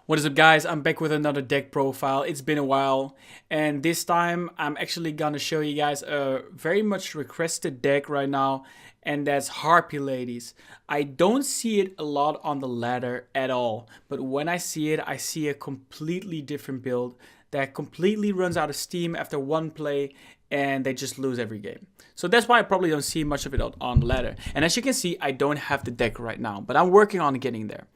What is up, guys? I'm back with another deck profile. It's been a while, and this time I'm actually gonna show you guys a very much requested deck right now, and that's Harpie ladies. I don't see it a lot on the ladder at all, but when I see it, I see a completely different build that completely runs out of steam after one play, and they just lose every game. So that's why I probably don't see much of it on the ladder. And as you can see, I don't have the deck right now, but I'm working on getting there.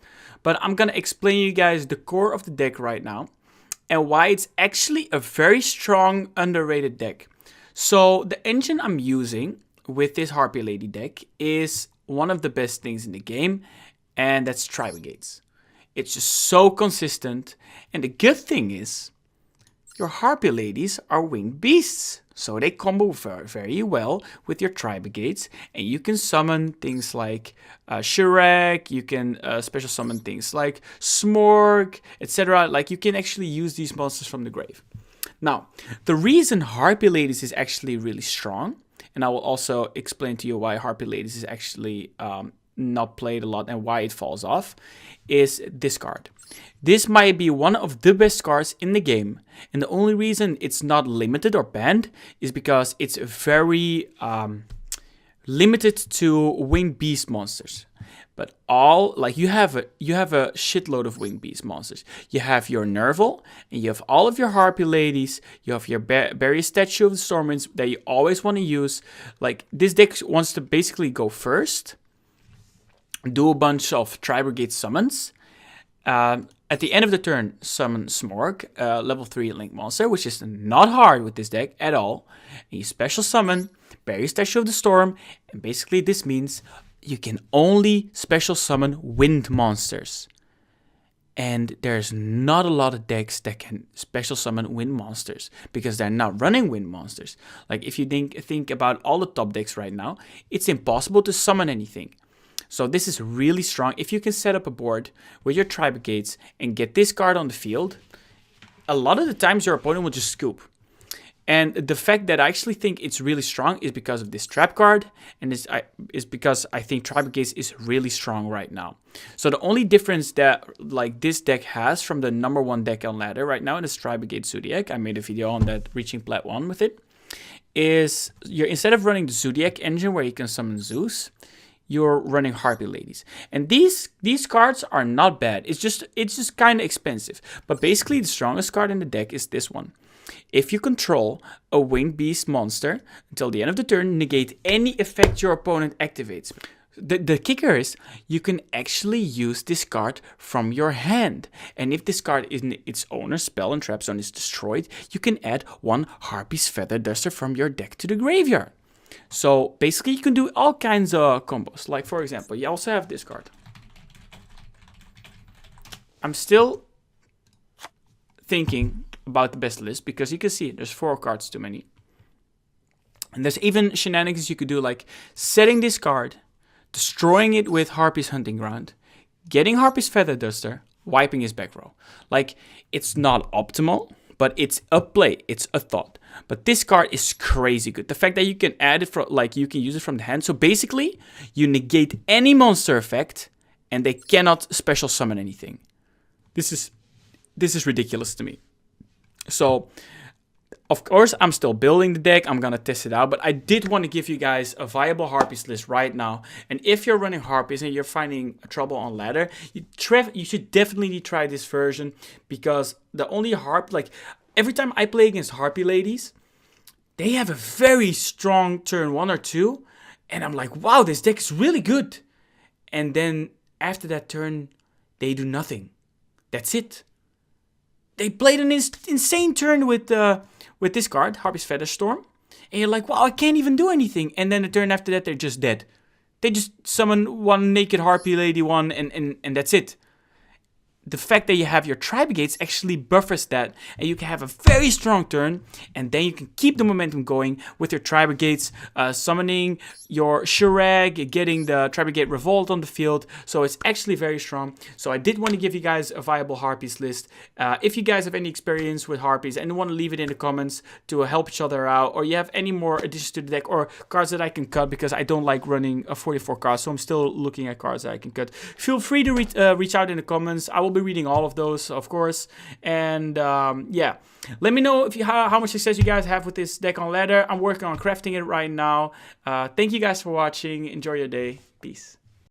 But I'm gonna explain you guys the core of the deck right now and why it's actually a very strong, underrated deck. So the engine I'm using with this Harpie Lady deck is one of the best things in the game, and that's Tri-brigades. It's just so consistent, and the good thing is your Harpie Ladies are winged beasts, so they combo very well with your Tri-brigades, and you can summon things like hysteric, you can special summon things like Smorg, etc. Like, you can actually use these monsters from the grave. Now, the reason Harpie Ladies is actually really strong, and I will also explain to you why Harpie Ladies is actually not played a lot and why it falls off, is this card. This might be one of the best cards in the game, and the only reason it's not limited or banned is because it's very limited to winged beast monsters. But you have a shitload of winged beast monsters. You have your nervall, and you have all of your Harpie Ladies. You have your various statue of the Stormwinds that you always want to use. Like, this deck wants to basically go first, do a bunch of Tri-brigade summons. At the end of the turn, summon Smorg, level 3 link monster, which is not hard with this deck at all. And you special summon, bury Statue of the Storm, and basically this means you can only special summon wind monsters. And there's not a lot of decks that can special summon wind monsters, because they're not running wind monsters. Like, if you think about all the top decks right now, it's impossible to summon anything. So this is really strong. If you can set up a board with your Tri-brigades and get this card on the field, a lot of the times your opponent will just scoop. And the fact that I actually think it's really strong is because of this trap card, and is because I think Tri-brigades is really strong right now. So the only difference that this deck has from the #1 deck on ladder right now, and it's Tri-brigade Zodiac, I made a video on that, reaching Plat 1 with it, is instead of running the Zodiac engine where you can summon Zeus, you're running Harpie Ladies. And these cards are not bad. It's just kind of expensive. But basically the strongest card in the deck is this one. If you control a winged beast monster until the end of the turn, negate any effect your opponent activates. The kicker is you can actually use this card from your hand. And if this card in its owner's spell and trap zone is destroyed, you can add one Harpie's Feather Duster from your deck to the graveyard. So basically you can do all kinds of combos. Like, for example, you also have this card. I'm still thinking about the best list, because you can see there's 4 cards too many. And there's even shenanigans you could do, like setting this card, destroying it with Harpie's Hunting Ground, getting Harpie's Feather Duster, wiping his back row. Like, it's not optimal, but it's a play, it's a thought. But this card is crazy good. The fact that you can add it you can use it from the hand. So basically, you negate any monster effect, and they cannot special summon anything. This is ridiculous to me. So, of course, I'm still building the deck. I'm gonna test it out, but I did want to give you guys a viable Harpies list right now. And if you're running Harpies and you're finding trouble on ladder, you should definitely try this version, because the only every time I play against Harpie Ladies, they have a very strong turn 1 or 2, and I'm like, wow, this deck is really good. And then after that turn, they do nothing. That's it. They played an insane turn with this card, Harpie's Feather Storm, and you're like, wow, I can't even do anything. And then the turn after that, they're just dead. They just summon one naked Harpie Lady one, and that's it. The fact that you have your Tri-brigades actually buffers that, and you can have a very strong turn, and then you can keep the momentum going with your Tri-brigades, summoning your hysteric, getting the Tri-brigade revolt on the field. So it's actually very strong. So I did want to give you guys a viable Harpies list. If you guys have any experience with Harpies and want to leave it in the comments to help each other out, or you have any more additions to the deck or cards that I can cut, because I don't like running a 44 cards, so I'm still looking at cards that I can cut, feel free to reach out in the comments. I will be be reading all of those, of course. And yeah, let me know if how much success you guys have with this deck on ladder. I'm working on crafting it right now. Thank you guys for watching. Enjoy your day. Peace.